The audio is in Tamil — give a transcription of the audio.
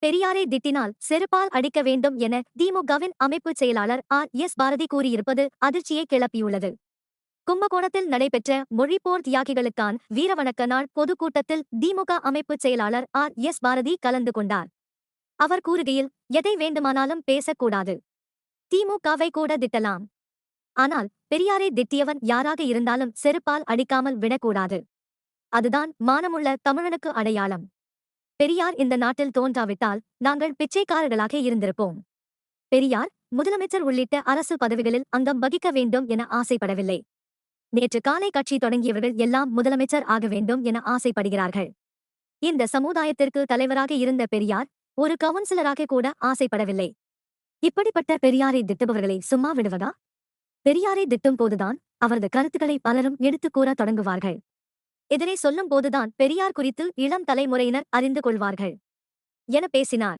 பெரியாரை திட்டினால் செருப்பால் அடிக்க வேண்டும் என திமுகவின் அமைப்புச் செயலாளர் எஸ் பாரதி கூறியிருப்பது அதிர்ச்சியை கிளப்பியுள்ளது. கும்பகோணத்தில் நடைபெற்ற மொழிப்போர் தியாகிகளுக்கான வீரவணக்க நாள் பொதுக்கூட்டத்தில் திமுக அமைப்புச் செயலாளர் எஸ் பாரதி கலந்து கொண்டார். அவர் கூறுகையில், எதை வேண்டுமானாலும் பேசக்கூடாது. திமுகவை கூட திட்டலாம். ஆனால் பெரியாரை திட்டியவன் யாராக இருந்தாலும் செருப்பால் அடிக்காமல் விடக்கூடாது. அதுதான் மானமுள்ள தமிழனுக்கு அடையாளம். பெரியார் இந்த நாட்டில் தோன்றாவிட்டால் நாங்கள் பிச்சைக்காரர்களாக இருந்திருப்போம். பெரியார் முதலமைச்சர் உள்ளிட்ட அரசு பதவிகளில் அங்கம் வகிக்க வேண்டும் என ஆசைப்படவில்லை. நேற்று காலை கட்சி தொடங்கியவர்கள் எல்லாம் முதலமைச்சர் ஆக வேண்டும் என ஆசைப்படுகிறார்கள். இந்த சமுதாயத்திற்கு தலைவராக இருந்த பெரியார் ஒரு கவுன்சிலராக கூட ஆசைப்படவில்லை. இப்படிப்பட்ட பெரியாரை திட்டுபவர்களை சும்மா விடுவதா? பெரியாரை திட்டும் போதுதான் அவரது கருத்துக்களை பலரும் எடுத்துக் கூற தொடங்குவார்கள். இதனை சொல்லும் போதுதான் பெரியார் குறித்து இளம் தலைமுறையினர் அறிந்து கொள்வார்கள் என பேசினார்.